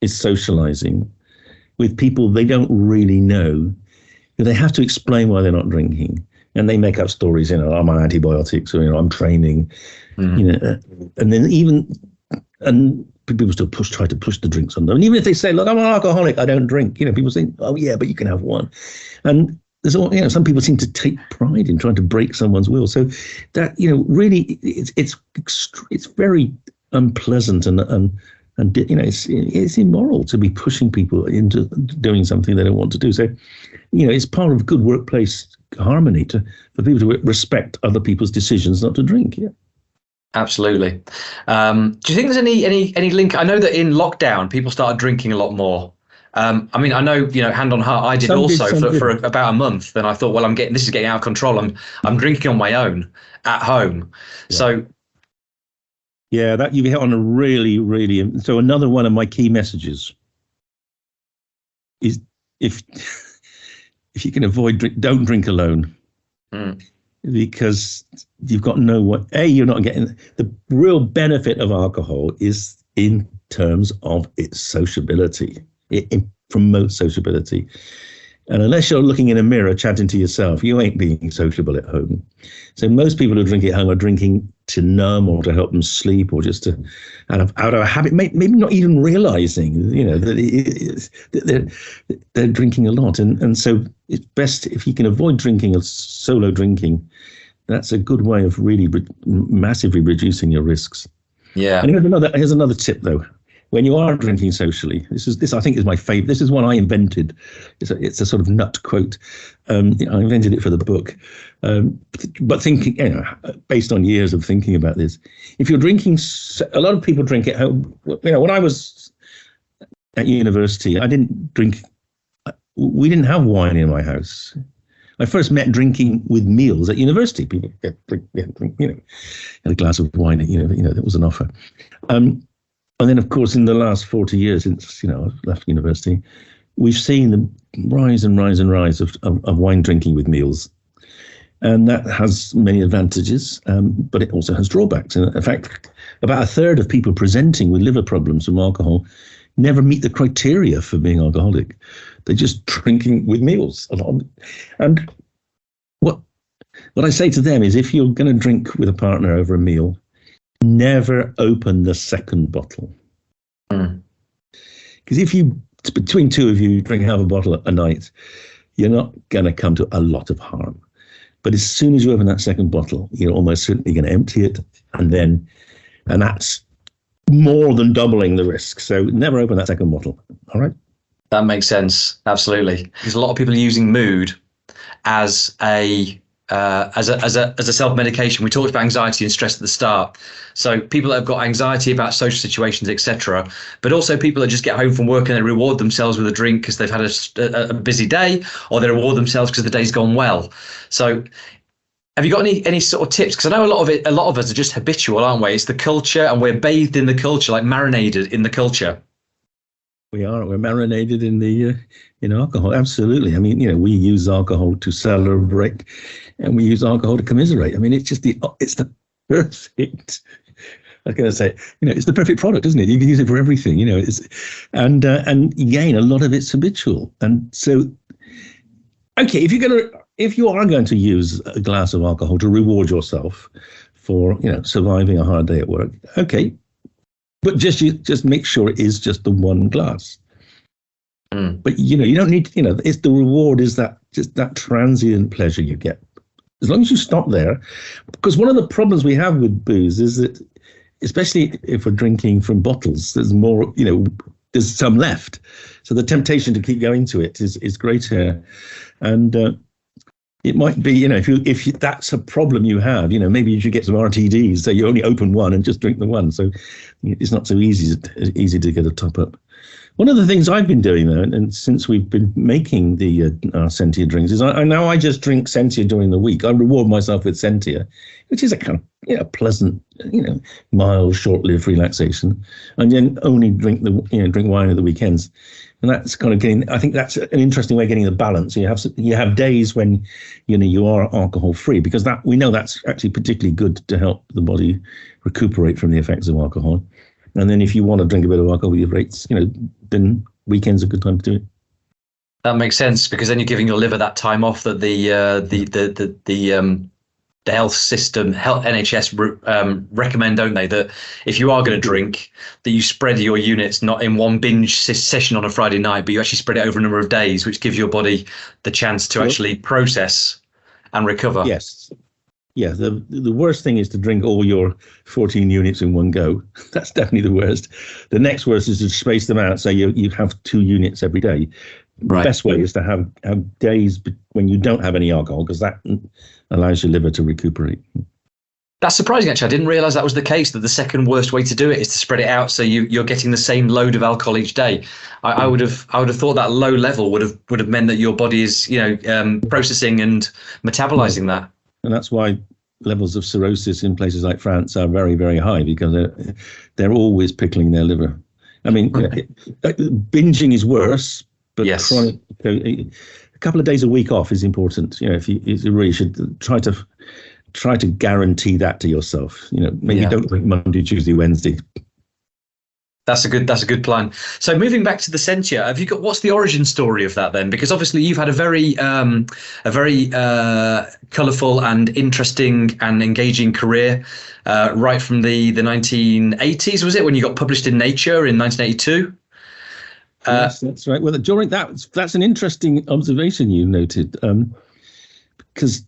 is socializing with people they don't really know. They have to explain why they're not drinking, and they make up stories. I'm on antibiotics, or I'm training. And then people still try to push the drinks on them. And even if they say, "Look, I'm an alcoholic, I don't drink," people say, "Oh yeah, but you can have one." And there's some people seem to take pride in trying to break someone's will. So that really, it's very unpleasant and it's immoral to be pushing people into doing something they don't want to do. So, it's part of good workplace harmony for people to respect other people's decisions not to drink. Yeah. Absolutely. Do you think there's any link? I know that in lockdown, people started drinking a lot more. I know, hand on heart, I did for about a month. Then I thought, well, this is getting out of control. I'm drinking on my own at home. Yeah. So. Yeah, that you hit on a really, really. So another one of my key messages is if you can avoid don't drink alone. Because you've got you're not getting the real benefit of alcohol is in terms of its sociability. It promotes sociability. And unless you're looking in a mirror chatting to yourself, you ain't being sociable at home. So most people who drink at home are drinking to numb or to help them sleep, or just to out of a habit, maybe not even realizing, that they're drinking a lot. And so it's best if you can avoid drinking or solo drinking. That's a good way of really massively reducing your risks. Yeah. And here's another tip though. When you are drinking socially, this I think is my favorite. This is one I invented. It's a sort of Nutt quote. I invented it for the book, but thinking, based on years of thinking about this. If you're drinking, a lot of people drink at home. When I was at university, I didn't drink. We didn't have wine in my house. I first met drinking with meals at university. People drink, had a glass of wine. That was an offer. And then, of course, in the last 40 years since I left university, we've seen the rise and rise and rise of wine drinking with meals, and that has many advantages, but it also has drawbacks. And in fact, about a third of people presenting with liver problems from alcohol never meet the criteria for being alcoholic. They're just drinking with meals a lot. And what I say to them is, if you're going to drink with a partner over a meal, never open the second bottle. Because if between two of you drink half a bottle a night, you're not going to come to a lot of harm. But as soon as you open that second bottle, you're almost certainly going to empty it, and that's more than doubling the risk. So never open that second bottle. All right. That makes sense. Absolutely. Because a lot of people are using mood as a self-medication. We talked about anxiety and stress at the start. So people that have got anxiety about social situations, etc., but also people that just get home from work and they reward themselves with a drink because they've had a busy day, or they reward themselves because the day's gone well. So have you got any sort of tips? Because I know a lot of us are just habitual, aren't we? It's the culture, and we're bathed in the culture, like marinated in the culture. We are. We're marinated in alcohol. Absolutely. I mean, we use alcohol to celebrate, and we use alcohol to commiserate. I mean, it's the perfect. I was going to say, it's the perfect product, isn't it? You can use it for everything. And again, a lot of it's habitual. And so, okay, if you are going to use a glass of alcohol to reward yourself for surviving a hard day at work, okay. But just make sure it is just the one glass. But you don't need to, it's the reward is that just that transient pleasure you get. As long as you stop there, because one of the problems we have with booze is that, especially if we're drinking from bottles, there's more, there's some left. So the temptation to keep going to it is greater. And it might be, if that's a problem you have, maybe you should get some RTDs, so you only open one and just drink the one. So it's not so easy to get a top up. One of the things I've been doing, though, and since we've been making the Sentia drinks, is I just drink Sentia during the week. I reward myself with Sentia, which is a kind of pleasant, mild, short-lived relaxation, and then only drink wine at the weekends. And that's kind of I think that's an interesting way of getting the balance. You have days when you are alcohol free, because we know that's actually particularly good to help the body recuperate from the effects of alcohol. And then if you want to drink a bit of alcohol with your rates, then weekends are a good time to do it. That makes sense, because then you're giving your liver that time off that the health system, NHS recommend, don't they? That if you are going to drink, that you spread your units not in one binge session on a Friday night, but you actually spread it over a number of days, which gives your body the chance to actually process and recover. Yes. Yeah, the worst thing is to drink all your 14 units in one go. That's definitely the worst. The next worst is to space them out, so you have 2 units every day. Right. The best way is to have days when you don't have any alcohol, because that allows your liver to recuperate. That's surprising, actually. I didn't realise that was the case, that the second worst way to do it is to spread it out, so you're getting the same load of alcohol each day. I would have thought that low level would have meant that your body is processing and metabolizing that. And that's why levels of cirrhosis in places like France are very, very high, because they're always pickling their liver. I mean, binging is worse, but yes, chronic, a couple of days a week off is important. You really should try to guarantee that to yourself. Maybe don't drink Monday, Tuesday, Wednesday. That's a good plan. So moving back to the Sentia, what's the origin story of that then? Because obviously you've had a very colourful and interesting and engaging career, right from the 1980s, was it, when you got published in Nature in 1982? Yes, that's right. Well, during that's an interesting observation you noted, because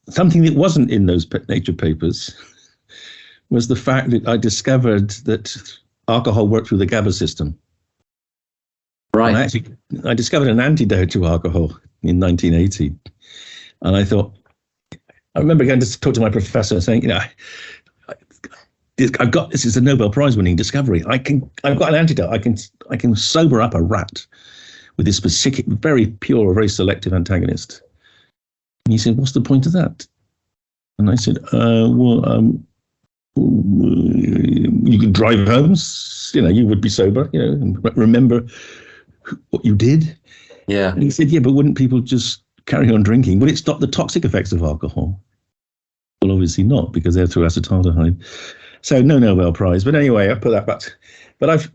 something that wasn't in those Nature papers was the fact that I discovered that alcohol worked through the GABA system. Right. And I discovered an antidote to alcohol in 1980. And I remember going to talk to my professor saying, this is a Nobel Prize winning discovery. I've got an antidote. I can sober up a rat with this specific, very pure, very selective antagonist. And he said, what's the point of that? And I said, you could drive home, you would be sober, and remember what you did. Yeah. And he said, yeah, but wouldn't people just carry on drinking? Would it stop the toxic effects of alcohol? Well, obviously not, because they're through acetaldehyde. So no Nobel Prize. But anyway, I put that back. But for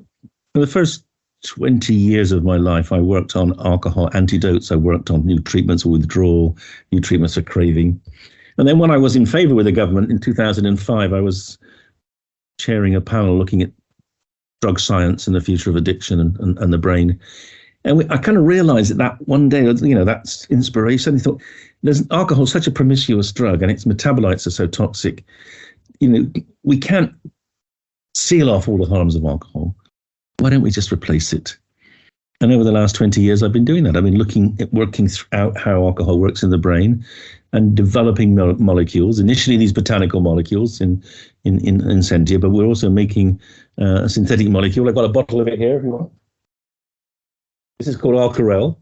the first 20 years of my life, I worked on alcohol antidotes. I worked on new treatments for withdrawal, new treatments for craving. And then when I was in favour with the government in 2005, I was chairing a panel looking at drug science and the future of addiction and the brain. And I kind of realised that one day, that's inspiration. I thought, alcohol is such a promiscuous drug and its metabolites are so toxic. We can't seal off all the harms of alcohol. Why don't we just replace it? And over the last 20 years, I've been doing that. I've been working out how alcohol works in the brain and developing molecules. Initially, these botanical molecules in Sentia, but we're also making a synthetic molecule. I've got a bottle of it here, if you want. This is called Alcarel.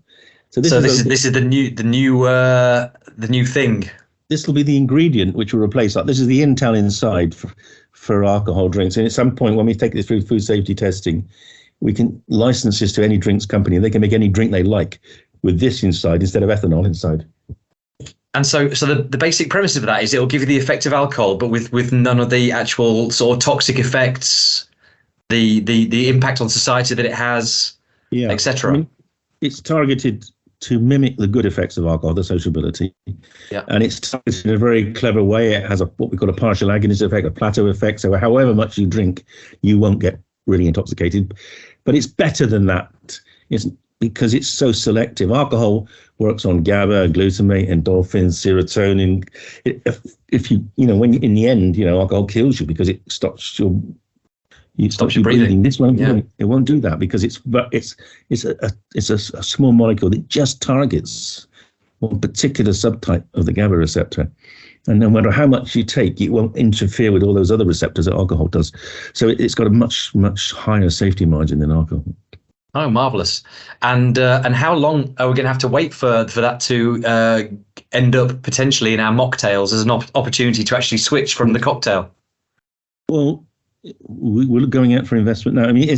So this is the new thing. This will be the ingredient which will replace that. This is the intel inside for alcohol drinks. And at some point, when we take this through food safety testing, we can license this to any drinks company. They can make any drink they like with this inside instead of ethanol inside. And so the basic premise of that is it'll give you the effect of alcohol, but with none of the actual sort of toxic effects, the impact on society that it has, etc. I mean, it's targeted to mimic the good effects of alcohol, the sociability. Yeah. And it's targeted in a very clever way. It has what we call a partial agonist effect, a plateau effect. So however much you drink, you won't get really intoxicated. But it's better than that. It's because it's so selective. Alcohol works on GABA, glutamate, endorphins, serotonin. If you when in the end, alcohol kills you because it stops your breathing. This won't do it. It won't do that because it's a small molecule that just targets one particular subtype of the GABA receptor. And no matter how much you take, it won't interfere with all those other receptors that alcohol does. So it's got a much, much higher safety margin than alcohol. Oh, marvelous! And how long are we going to have to wait for that to end up potentially in our mocktails as an opportunity to actually switch from the cocktail? Well, we're going out for investment now. I mean,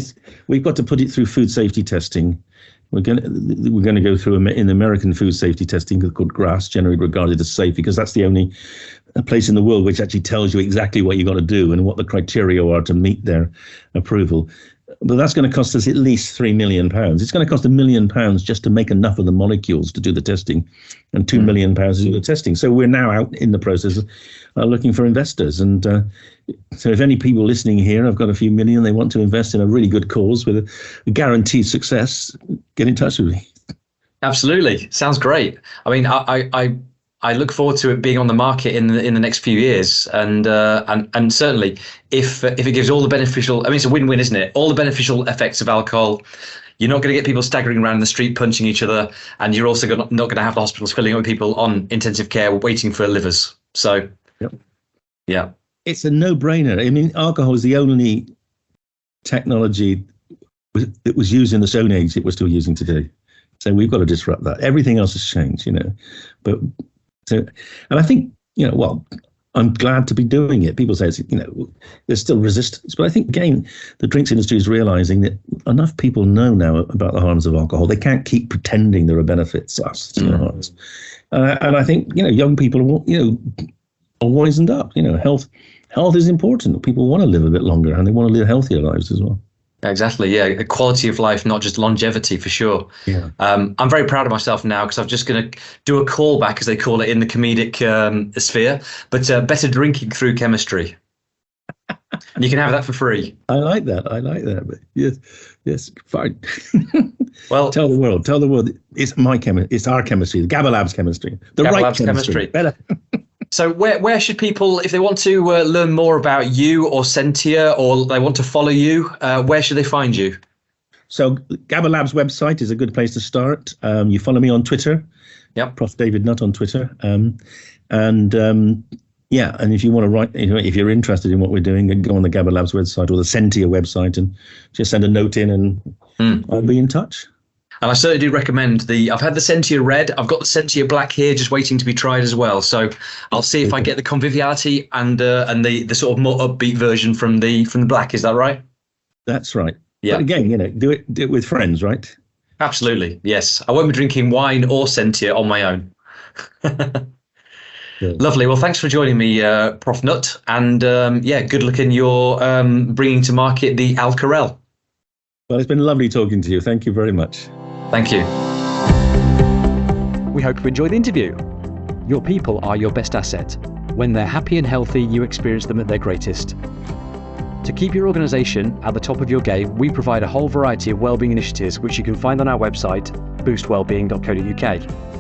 we've got to put it through food safety testing. We're going to go through in American food safety testing called GRAS, generally regarded as safe, because that's the only place in the world which actually tells you exactly what you've got to do and what the criteria are to meet their approval. But that's going to cost us at least £3 million. It's going to cost £1 million just to make enough of the molecules to do the testing, and £2 million to do the testing. So we're now out in the process of looking for investors. And so if any people listening here have got a few million, they want to invest in a really good cause with a guaranteed success, get in touch with me. Absolutely. Sounds great. I mean, I look forward to it being on the market in the next few years, and certainly if it gives all the beneficial, I mean, it's a win-win, isn't it? All the beneficial effects of alcohol. You're not going to get people staggering around in the street punching each other, and you're also not going to have the hospitals filling up with people on intensive care waiting for livers. So, yeah, it's a no-brainer. I mean, alcohol is the only technology that was used in the Stone Age that we're still using today. So we've got to disrupt that. Everything else has changed, but. So, and I think, I'm glad to be doing it. People say, there's still resistance. But I think, again, the drinks industry is realizing that enough people know now about the harms of alcohol. They can't keep pretending there are benefits to us. And I think, young people, are wizened up. Health is important. People want to live a bit longer, and they want to live healthier lives as well. Exactly. Yeah. A quality of life, not just longevity, for sure. Yeah. I'm very proud of myself now because I'm just going to do a callback, as they call it in the comedic sphere, but better drinking through chemistry. You can have that for free. I like that. But yes, fine. Well, tell the world it's it's our chemistry, the GABA Labs chemistry, the GABA right Labs chemistry. Better. So where should people, if they want to learn more about you or Sentia, or they want to follow you, where should they find you? So GABA Labs website is a good place to start. You follow me on Twitter. Yep. Prof. David Nutt on Twitter. And if you want to write, if you're interested in what we're doing, go on the GABA Labs website or the Sentia website and just send a note in, and I'll be in touch. And I certainly do recommend I've had the Sentia Red. I've got the Sentia Black here, just waiting to be tried as well. So I'll see if I get the conviviality and the sort of more upbeat version from the Black. Is that right? That's right. Yeah. But again, do it with friends, right? Absolutely. Yes. I won't be drinking wine or Sentia on my own. Yeah. Lovely. Well, thanks for joining me, Prof. Nutt. And good luck in your bringing to market the Alcarel. Well, it's been lovely talking to you. Thank you very much. Thank you. We hope you enjoyed the interview. Your people are your best asset. When they're happy and healthy, you experience them at their greatest. To keep your organisation at the top of your game, we provide a whole variety of wellbeing initiatives which you can find on our website, boostwellbeing.co.uk.